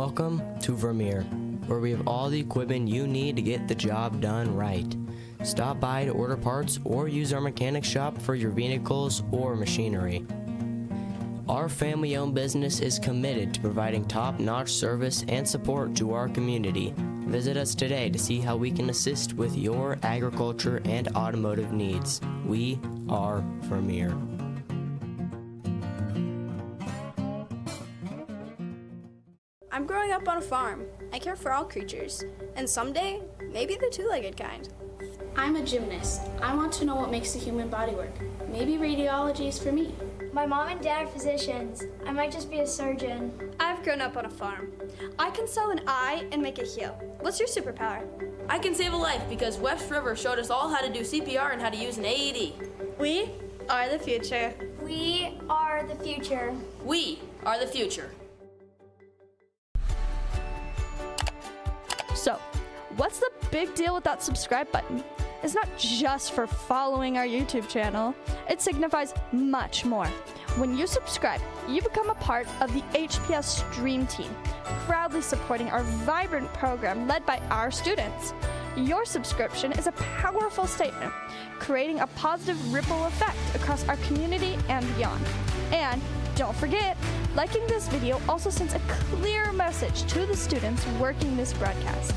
Welcome to Vermeer, where we have all the equipment you need to get the job done right. Stop by to order parts or use our mechanic shop for your vehicles or machinery. Our family-owned business is committed to providing top-notch service and support to our community. Visit us today to see how we can assist with your agriculture and automotive needs. We are Vermeer. I'm growing up on a farm. I care for all creatures, and someday, maybe the two-legged kind. I'm a gymnast. I want to know what makes the human body work. Maybe radiology is for me. My mom and dad are physicians. I might just be a surgeon. I've grown up on a farm. I can sew an eye and make it heal. What's your superpower? I can save a life because West River showed us all how to do CPR and how to use an AED. We are the future. We are the future. We are the future. So, what's the big deal with that subscribe button? It's not just for following our YouTube channel. It signifies much more. When you subscribe, you become a part of the HPS Stream Team, proudly supporting our vibrant program led by our students. Your subscription is a powerful statement, creating a positive ripple effect across our community and beyond. And don't forget, liking this video also sends a clear message to the students working this broadcast.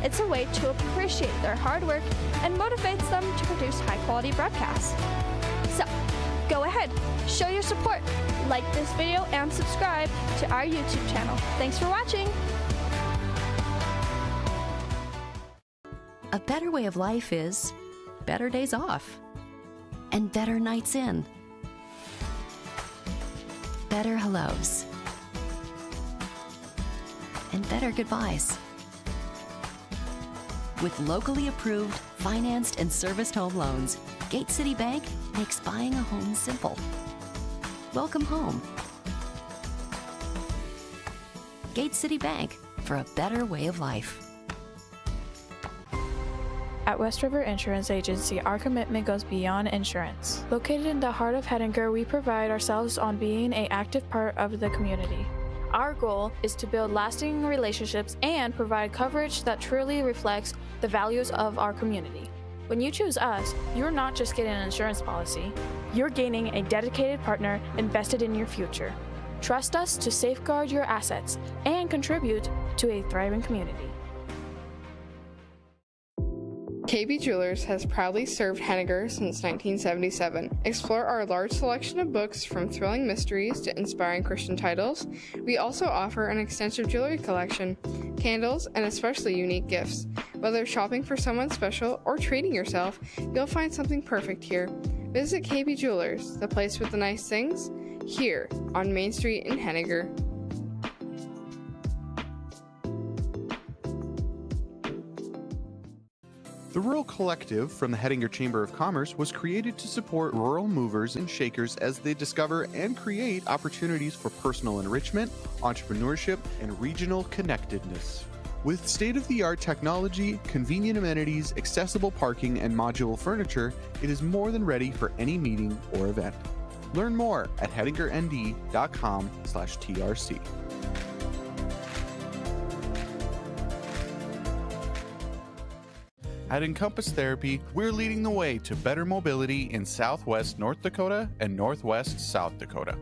It's a way to appreciate their hard work and motivates them to produce high-quality broadcasts. So, go ahead, show your support, like this video, and subscribe to our YouTube channel. Thanks for watching! A better way of life is better days off and better nights in. Better hellos and better goodbyes. With locally approved, financed, and serviced home loans, Gate City Bank makes buying a home simple. Welcome home. Gate City Bank, for a better way of life. At West River Insurance Agency, our commitment goes beyond insurance. Located in the heart of Hettinger, we pride ourselves on being an active part of the community. Our goal is to build lasting relationships and provide coverage that truly reflects the values of our community. When you choose us, you're not just getting an insurance policy, you're gaining a dedicated partner invested in your future. Trust us to safeguard your assets and contribute to a thriving community. KB Jewelers has proudly served Hettinger since 1977. Explore our large selection of books from thrilling mysteries to inspiring Christian titles. We also offer an extensive jewelry collection, candles, and especially unique gifts. Whether shopping for someone special or treating yourself, you'll find something perfect here. Visit KB Jewelers, the place with the nice things, here on Main Street in Hettinger. The Rural Collective from the Hettinger Chamber of Commerce was created to support rural movers and shakers as they discover and create opportunities for personal enrichment, entrepreneurship, and regional connectedness. With state-of-the-art technology, convenient amenities, accessible parking, and modular furniture, it is more than ready for any meeting or event. Learn more at hettingernd.com/TRC. At Encompass Therapy, we're leading the way to better mobility in Southwest North Dakota and Northwest South Dakota.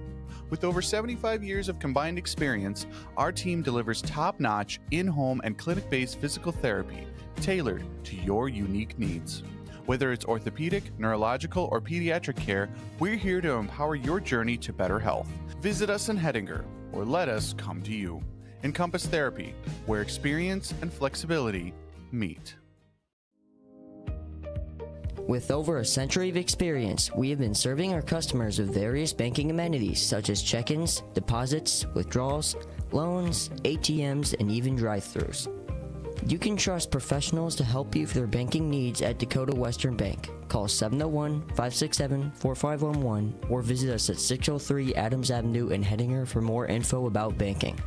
With over 75 years of combined experience, our team delivers top-notch, in-home, and clinic-based physical therapy tailored to your unique needs. Whether it's orthopedic, neurological, or pediatric care, we're here to empower your journey to better health. Visit us in Hettinger, or let us come to you. Encompass Therapy, where experience and flexibility meet. With over a century of experience, we have been serving our customers with various banking amenities such as check-ins, deposits, withdrawals, loans, ATMs, and even drive-thrus. You can trust professionals to help you with your banking needs at Dakota Western Bank. Call 701-567-4511 or visit us at 603 Adams Avenue in Hettinger for more info about banking.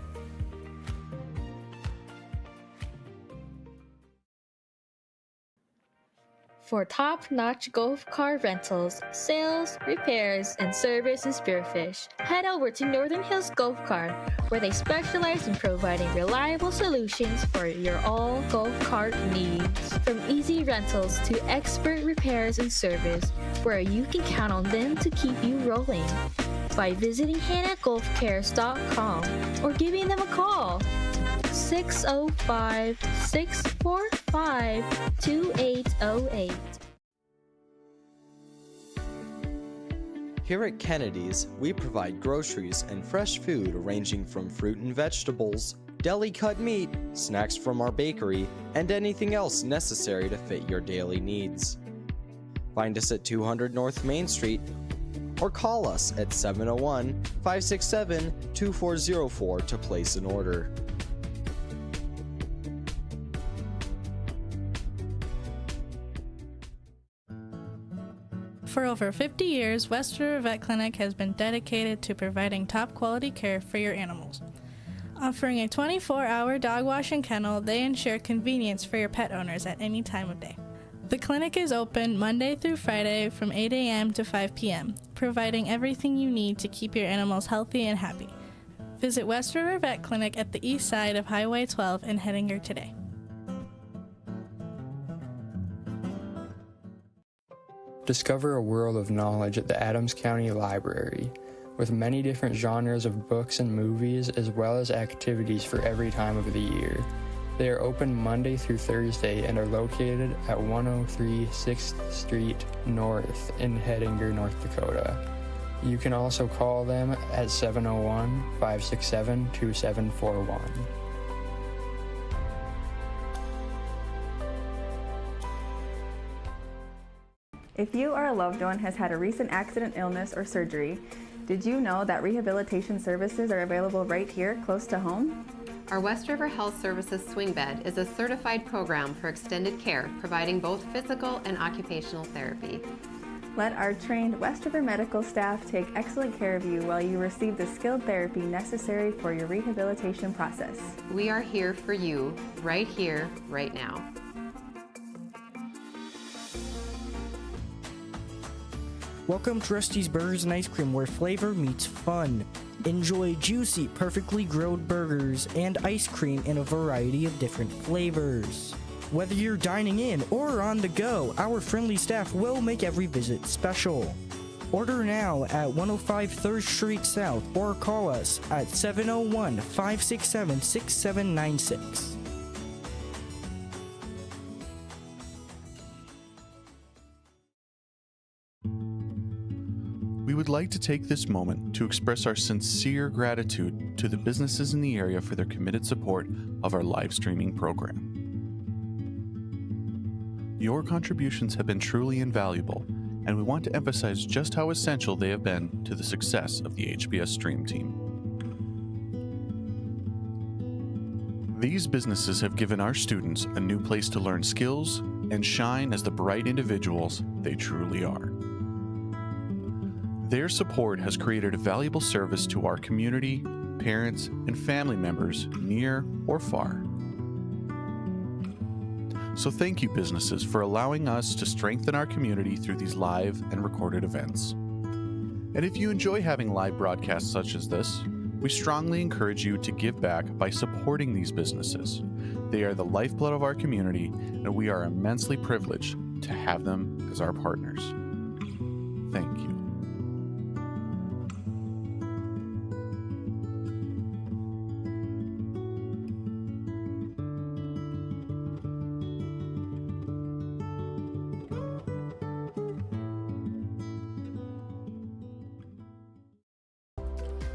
For top-notch golf car rentals, sales, repairs, and service in Spearfish, head over to Northern Hills Golf Cart, where they specialize in providing reliable solutions for your all golf cart needs. From easy rentals to expert repairs and service, where you can count on them to keep you rolling. By visiting hannahgolfcares.com or giving them a call. 605-645-2808. Here at Kennedy's, we provide groceries and fresh food ranging from fruit and vegetables, deli-cut meat, snacks from our bakery, and anything else necessary to fit your daily needs. Find us at 200 North Main Street or call us at 701-567-2404 to place an order. For over 50 years, West River Vet Clinic has been dedicated to providing top quality care for your animals. Offering a 24-hour dog wash and kennel, they ensure convenience for your pet owners at any time of day. The clinic is open Monday through Friday from 8 a.m. to 5 p.m., providing everything you need to keep your animals healthy and happy. Visit West River Vet Clinic at the east side of Highway 12 in Hettinger today. Discover a world of knowledge at the Adams County Library, with many different genres of books and movies, as well as activities for every time of the year. They are open Monday through Thursday and are located at 103 6th Street North in Hettinger, North Dakota. You can also call them at 701-567-2741. If you or a loved one has had a recent accident, illness, or surgery, did you know that rehabilitation services are available right here, close to home? Our West River Health Services Swing Bed is a certified program for extended care, providing both physical and occupational therapy. Let our trained West River medical staff take excellent care of you while you receive the skilled therapy necessary for your rehabilitation process. We are here for you, right here, right now. Welcome to Rusty's Burgers and Ice Cream, where flavor meets fun. Enjoy juicy, perfectly grilled burgers and ice cream in a variety of different flavors. Whether you're dining in or on the go, our friendly staff will make every visit special. Order now at 105 3rd Street South or call us at 701-567-6796. We would like to take this moment to express our sincere gratitude to the businesses in the area for their committed support of our live streaming program. Your contributions have been truly invaluable, and we want to emphasize just how essential they have been to the success of the HBS Stream team. These businesses have given our students a new place to learn skills and shine as the bright individuals they truly are. Their support has created a valuable service to our community, parents, and family members near or far. So thank you, businesses, for allowing us to strengthen our community through these live and recorded events. And if you enjoy having live broadcasts such as this, we strongly encourage you to give back by supporting these businesses. They are the lifeblood of our community, and we are immensely privileged to have them as our partners. Thank you.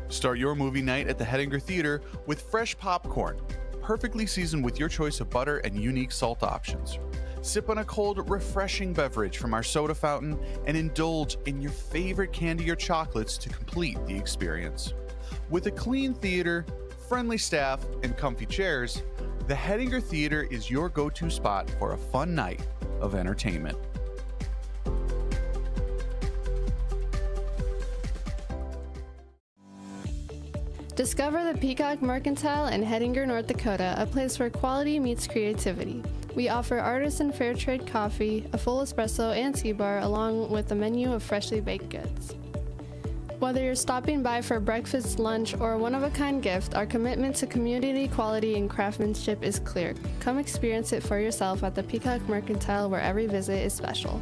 Start your movie night at the Hettinger Theater with fresh popcorn, perfectly seasoned with your choice of butter and unique salt options. Sip on a cold, refreshing beverage from our soda fountain and indulge in your favorite candy or chocolates to complete the experience. With a clean theater, friendly staff, and comfy chairs, the Hettinger Theater is your go-to spot for a fun night of entertainment. Discover the Peacock Mercantile in Hettinger, North Dakota, a place where quality meets creativity. We offer artisan fair trade coffee, a full espresso and tea bar, along with a menu of freshly baked goods. Whether you're stopping by for breakfast, lunch, or a one-of-a-kind gift, our commitment to community, quality, and craftsmanship is clear. Come experience it for yourself at the Peacock Mercantile, where every visit is special.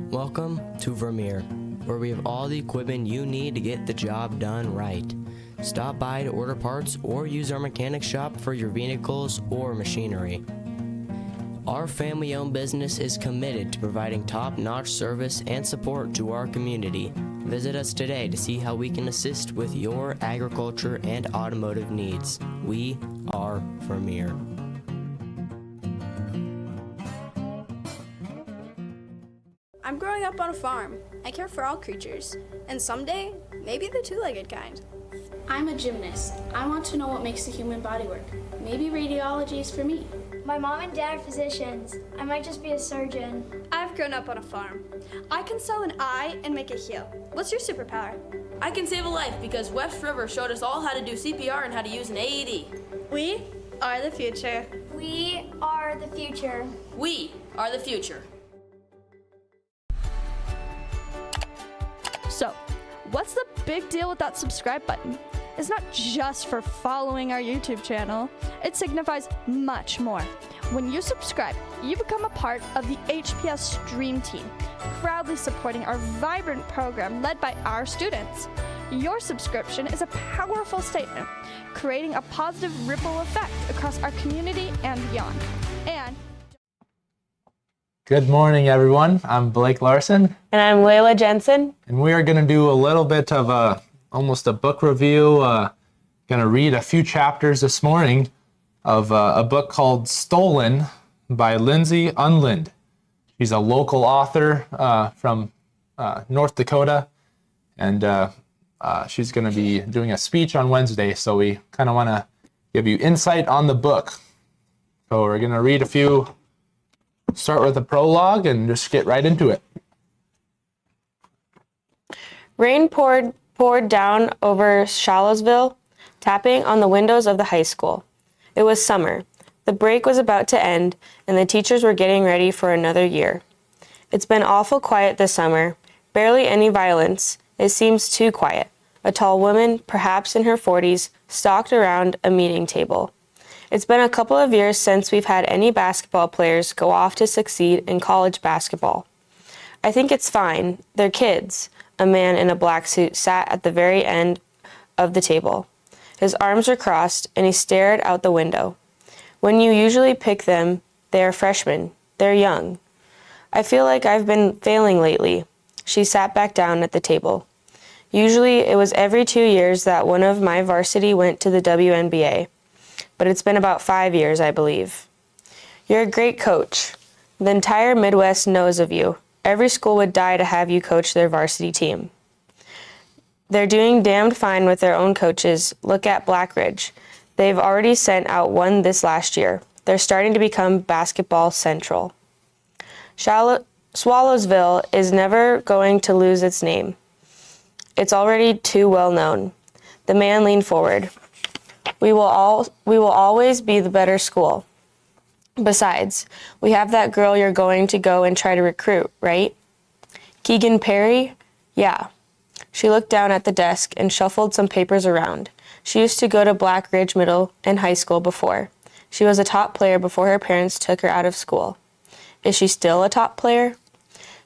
Welcome to Vermeer, where we have all the equipment you need to get the job done right. Stop by to order parts or use our mechanic shop for your vehicles or machinery. Our family-owned business is committed to providing top-notch service and support to our community. Visit us today to see how we can assist with your agriculture and automotive needs. We are Vermeer. I'm growing up on a farm. I care for all creatures. And someday, maybe the two-legged kind. I'm a gymnast. I want to know what makes the human body work. Maybe radiology is for me. My mom and dad are physicians. I might just be a surgeon. I've grown up on a farm. I can sew an eye and make it heal. What's your superpower? I can save a life because West River showed us all how to do CPR and how to use an AED. We are the future. We are the future. We are the future. So, what's the big deal with that subscribe button? It's not just for following our YouTube channel. It signifies much more. When you subscribe, you become a part of the HPS Stream Team, proudly supporting our vibrant program led by our students. Your subscription is a powerful statement, creating a positive ripple effect across our community and beyond. And good morning, everyone. I'm Blake Larson. And I'm Layla Jensen. And we are going to do a little bit of almost a book review. Going to read a few chapters this morning of a book called Stolen by Lindsey Undlin. She's a local author from North Dakota. And she's going to be doing a speech on Wednesday. So we kind of want to give you insight on the book. So we're going to read a few. Start with a prologue and just get right into it. Rain poured down over Charlottesville, tapping on the windows of the high school. It was summer. The break was about to end, and the teachers were getting ready for another year. It's been awful quiet this summer. Barely any violence. It seems too quiet. A tall woman, perhaps in her 40s, stalked around a meeting table. It's been a couple of years since we've had any basketball players go off to succeed in college basketball. I think it's fine. They're kids. A man in a black suit sat at the very end of the table. His arms were crossed, and he stared out the window. When you usually pick them, they are freshmen. They're young. I feel like I've been failing lately. She sat back down at the table. Usually, it was every 2 years that one of my varsity went to the WNBA. But it's been about 5 years, I believe. You're a great coach. The entire Midwest knows of you. Every school would die to have you coach their varsity team. They're doing damned fine with their own coaches. Look at Blackridge. They've already sent out one this last year. They're starting to become basketball central. Swallowsville is never going to lose its name. It's already too well known. The man leaned forward. We will always be the better school. Besides, we have that girl you're going to go and try to recruit, right? Keegan Perry? Yeah. She looked down at the desk and shuffled some papers around. She used to go to Black Ridge Middle and High School before. She was a top player before her parents took her out of school. Is she still a top player?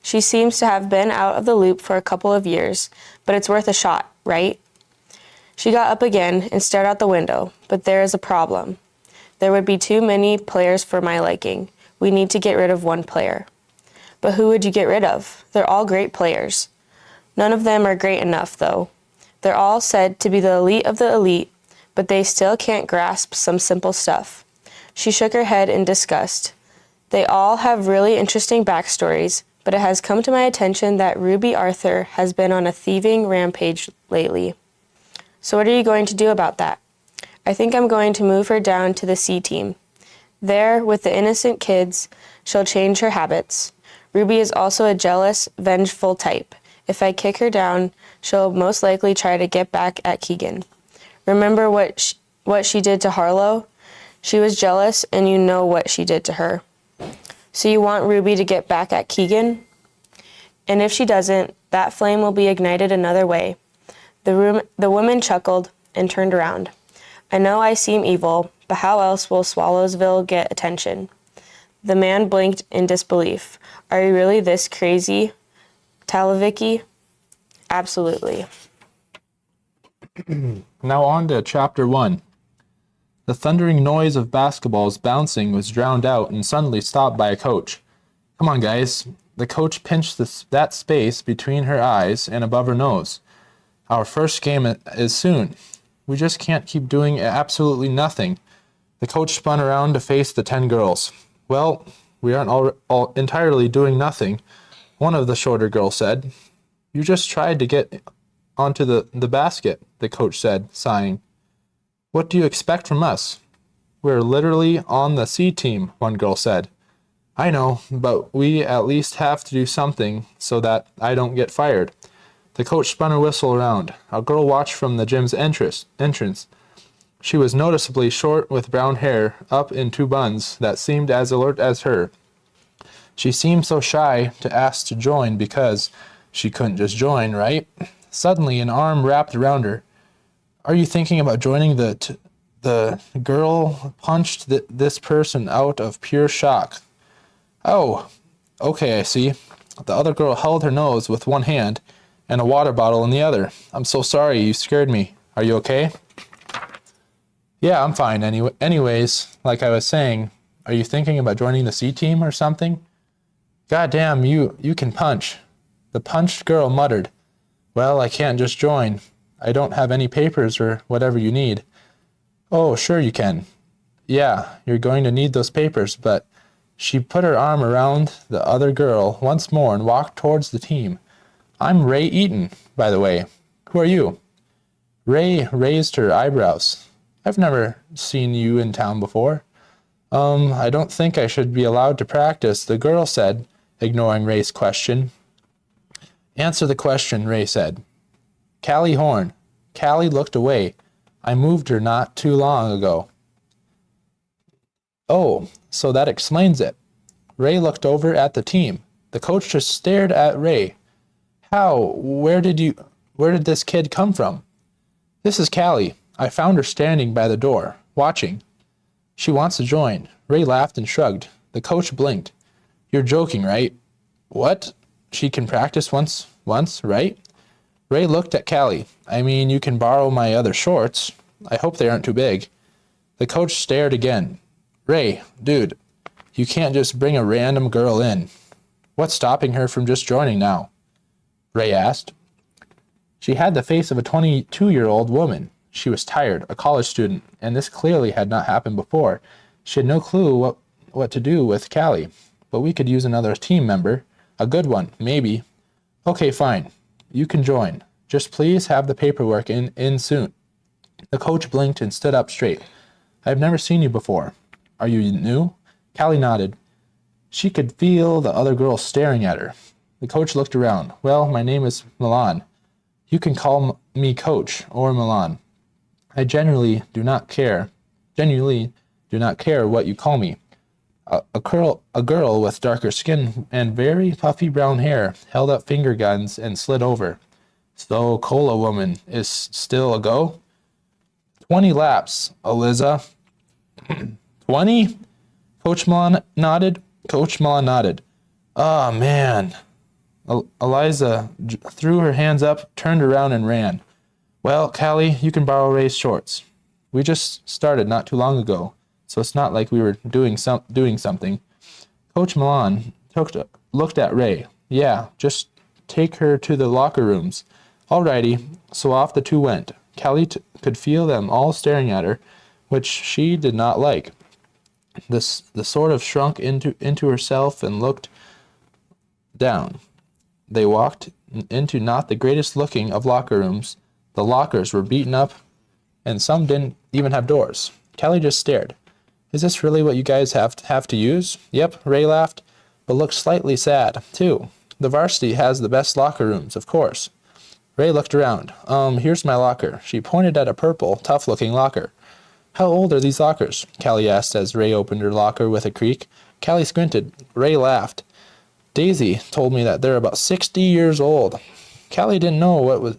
She seems to have been out of the loop for a couple of years, but it's worth a shot, right? She got up again and stared out the window, but there is a problem. There would be too many players for my liking. We need to get rid of one player. But who would you get rid of? They're all great players. None of them are great enough, though. They're all said to be the elite of the elite, but they still can't grasp some simple stuff. She shook her head in disgust. They all have really interesting backstories, but it has come to my attention that Ruby Arthur has been on a thieving rampage lately. So what are you going to do about that? I think I'm going to move her down to the C team. There, with the innocent kids, she'll change her habits. Ruby is also a jealous, vengeful type. If I kick her down, she'll most likely try to get back at Keegan. Remember what she did to Harlow? She was jealous, and you know what she did to her. So you want Ruby to get back at Keegan? And if she doesn't, that flame will be ignited another way. The woman chuckled and turned around. I know I seem evil, but how else will Swallowsville get attention? The man blinked in disbelief. Are you really this crazy, Talaviki? Absolutely. Now on to Chapter 1. The thundering noise of basketballs bouncing was drowned out and suddenly stopped by a coach. Come on, guys. The coach pinched that space between her eyes and above her nose. Our first game is soon. We just can't keep doing absolutely nothing. The coach spun around to face the 10 girls. Well, we aren't all entirely doing nothing, one of the shorter girls said. You just tried to get onto the basket, the coach said, sighing. What do you expect from us? We're literally on the C team, one girl said. I know, but we at least have to do something so that I don't get fired. The coach spun her whistle around. A girl watched from the gym's entrance. She was noticeably short with brown hair up in 2 buns that seemed as alert as her. She seemed so shy to ask to join because she couldn't just join, right? Suddenly, an arm wrapped around her. Are you thinking about joining the girl punched this person out of pure shock. Oh, okay, I see. The other girl held her nose with one hand and a water bottle in the other. I'm so sorry, you scared me. Are you okay? Yeah, I'm fine. Anyways, like I was saying, are you thinking about joining the C team or something? God damn, you can punch. The punched girl muttered. Well, I can't just join. I don't have any papers or whatever you need. Oh, sure you can. Yeah, you're going to need those papers, but she put her arm around the other girl once more and walked towards the team. I'm Ray Eaton, by the way. Who are you? Ray raised her eyebrows. I've never seen you in town before. I don't think I should be allowed to practice, the girl said, ignoring Ray's question. Answer the question, Ray said. Callie Horn. Callie looked away. I moved her not too long ago. Oh, so that explains it. Ray looked over at the team. The coach just stared at Ray. How? Where did this kid come from? This is Callie. I found her standing by the door, watching. She wants to join. Ray laughed and shrugged. The coach blinked. You're joking, right? What? She can practice once, right? Ray looked at Callie. I mean, you can borrow my other shorts. I hope they aren't too big. The coach stared again. Ray, dude, you can't just bring a random girl in. What's stopping her from just joining now? Ray asked. She had the face of a 22-year-old woman. She was tired, a college student, and this clearly had not happened before. She had no clue what to do with Callie, but we could use another team member. A good one, maybe. Okay, fine. You can join. Just please have the paperwork in soon. The coach blinked and stood up straight. I've never seen you before. Are you new? Callie nodded. She could feel the other girl staring at her. The coach looked around. Well, my name is Milan. You can call me Coach or Milan. I genuinely do not care what you call me. A girl with darker skin and very puffy brown hair held up finger guns and slid over. So Cola Woman is still a go? 20 laps, Eliza. 20? Coach Milan nodded. Oh, man. Eliza threw her hands up, turned around, and ran. Well, Callie, you can borrow Ray's shorts. We just started not too long ago, so it's not like we were doing something. Coach Milan looked at Ray. Yeah, just take her to the locker rooms. Alrighty, so off the two went. Callie could feel them all staring at her, which she did not like. The sort of shrunk into herself and looked down. They walked into not the greatest looking of locker rooms. The lockers were beaten up, and some didn't even have doors. Callie just stared. Is this really what you guys have to use? Yep, Ray laughed, but looked slightly sad, too. The varsity has the best locker rooms, of course. Ray looked around. Here's my locker. She pointed at a purple, tough-looking locker. How old are these lockers? Callie asked as Ray opened her locker with a creak. Callie squinted. Ray laughed. Daisy told me that they're about 60 years old. Callie didn't know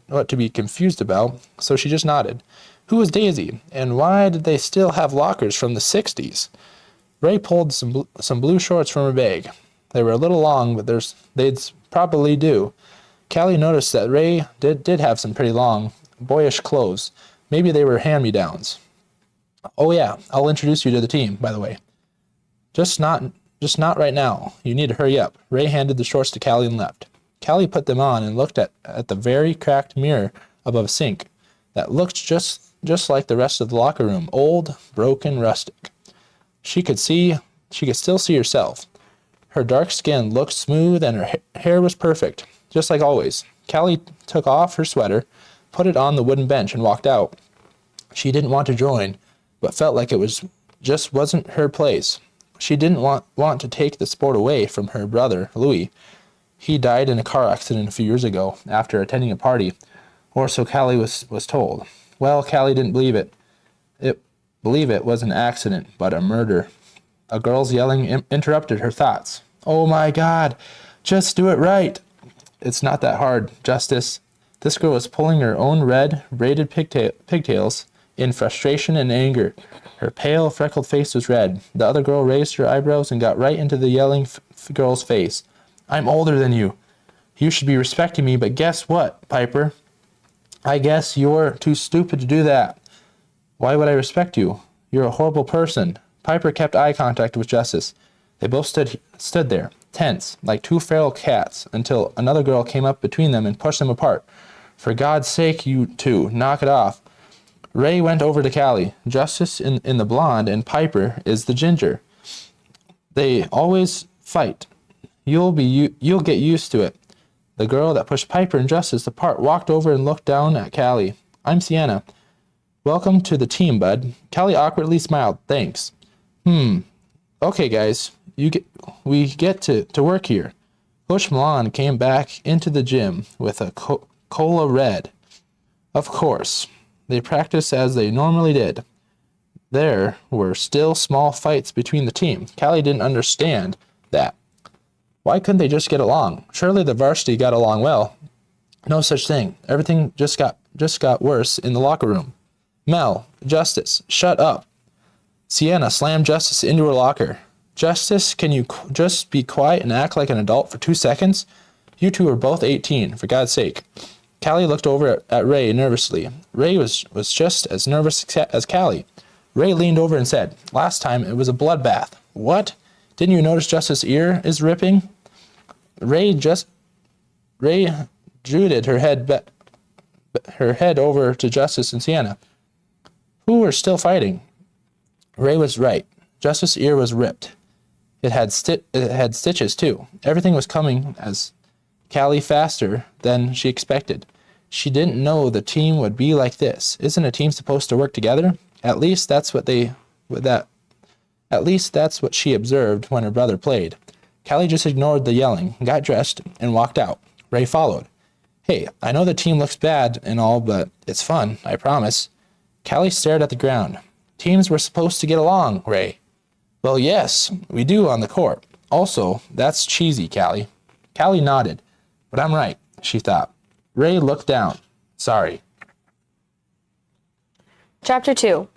what to be confused about, so she just nodded. Who was Daisy, and why did they still have lockers from the 60s? Ray pulled some blue shorts from her bag. They were a little long, but they'd probably do. Callie noticed that Ray did have some pretty long, boyish clothes. Maybe they were hand-me-downs. Oh yeah, I'll introduce you to the team, by the way. Just not right now. You need to hurry up. Ray handed the shorts to Callie and left. Callie put them on and looked at the very cracked mirror above a sink that looked just like the rest of the locker room, old, broken, rustic. She could still see herself. Her dark skin looked smooth and her hair was perfect, just like always. Callie took off her sweater, put it on the wooden bench and walked out. She didn't want to join, but felt like it wasn't her place. She didn't want to take the sport away from her brother, Louis. He died in a car accident a few years ago after attending a party, or so Callie was told. Well, Callie didn't believe it. Believe it was an accident, but a murder. A girl's yelling interrupted her thoughts. Oh my God, just do it right. It's not that hard, Justice. This girl was pulling her own red, braided pigtails in frustration and anger. Her pale, freckled face was red. The other girl raised her eyebrows and got right into the yelling girl's face. I'm older than you. You should be respecting me, but guess what, Piper? I guess you're too stupid to do that. Why would I respect you? You're a horrible person. Piper kept eye contact with Justice. They both stood there, tense, like two feral cats, until another girl came up between them and pushed them apart. For God's sake, you two, knock it off. Ray went over to Callie. Justice in the blonde and Piper is the ginger. They always fight. You'll get used to it. The girl that pushed Piper and Justice apart walked over and looked down at Callie. I'm Sienna. Welcome to the team, bud. Callie awkwardly smiled. Thanks. Okay, guys. We get to work here. Coach Milan came back into the gym with a cola red. Of course. They practiced as they normally did. There were still small fights between the team. Callie didn't understand that. Why couldn't they just get along? Surely the varsity got along well. No such thing. Everything just got worse in the locker room. Mel, Justice, shut up. Sienna slammed Justice into her locker. Justice, can you just be quiet and act like an adult for 2 seconds? You two are both 18, for God's sake. Callie looked over at Ray nervously. Ray was just as nervous as Callie. Ray leaned over and said, last time it was a bloodbath. What? Didn't you notice Justice's ear is ripping? Ray drooped her head over to Justice and Sienna, who were still fighting. Ray was right. Justice's ear was ripped. It had stitches too. Everything was coming as Callie faster than she expected. She didn't know the team would be like this. Isn't a team supposed to work together? At least that's what she observed when her brother played. Callie just ignored the yelling, got dressed, and walked out. Ray followed. Hey, I know the team looks bad and all, but it's fun, I promise. Callie stared at the ground. Teams were supposed to get along, Ray. Well, yes, we do on the court. Also, that's cheesy, Callie. Callie nodded. But I'm right, she thought. Ray looked down. Sorry. Chapter 2.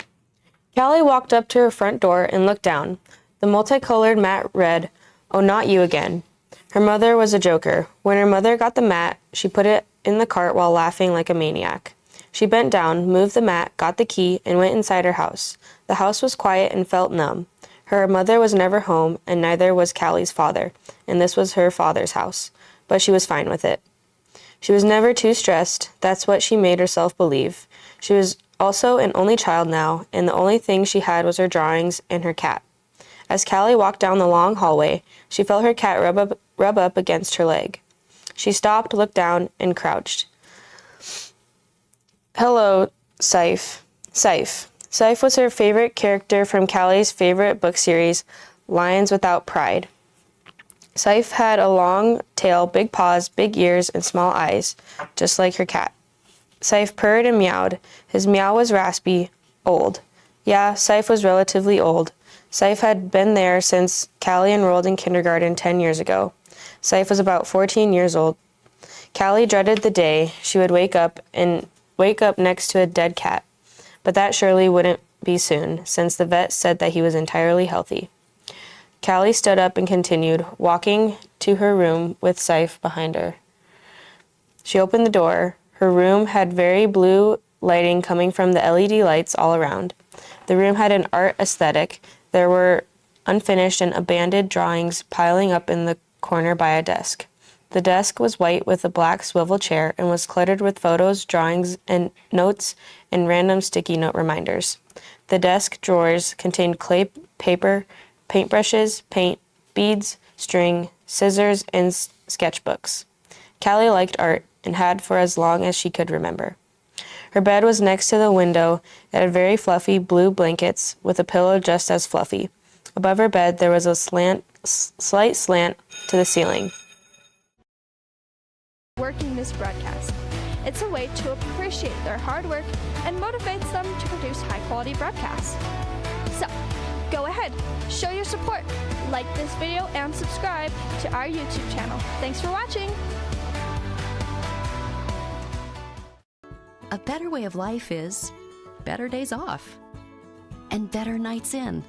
Callie walked up to her front door and looked down. The multicolored mat read, "Oh, not you again." Her mother was a joker. When her mother got the mat, she put it in the cart while laughing like a maniac. She bent down, moved the mat, got the key, and went inside her house. The house was quiet and felt numb. Her mother was never home, and neither was Callie's father, and this was her father's house, but she was fine with it. She was never too stressed. That's what she made herself believe. She was also an only child now, and the only thing she had was her drawings and her cat. As Callie walked down the long hallway, she felt her cat rub up against her leg. She stopped, looked down, and crouched. Hello, Scythe. Scythe was her favorite character from Callie's favorite book series, Lions Without Pride. Scythe had a long tail, big paws, big ears, and small eyes, just like her cat. Scythe purred and meowed. His meow was raspy, old. Yeah, Scythe was relatively old. Scythe had been there since Callie enrolled in kindergarten 10 years ago. Scythe was about 14 years old. Callie dreaded the day she would wake up next to a dead cat, but that surely wouldn't be soon, since the vet said that he was entirely healthy. Callie stood up and continued, walking to her room with Scythe behind her. She opened the door. Her room had very blue lighting coming from the LED lights all around. The room had an art aesthetic. There were unfinished and abandoned drawings piling up in the corner by a desk. The desk was white with a black swivel chair and was cluttered with photos, drawings, and notes and random sticky note reminders. The desk drawers contained clay, paper, paintbrushes, paint, beads, string, scissors, and sketchbooks. Callie liked art and had for as long as she could remember. Her bed was next to the window. It had very fluffy blue blankets with a pillow just as fluffy. Above her bed there was a slight slant to the ceiling. Working this broadcast. It's a way to appreciate their hard work and motivates them to produce high-quality broadcasts. So, go ahead, show your support, like this video, and subscribe to our YouTube channel. Thanks for watching! A better way of life is better days off and better nights in.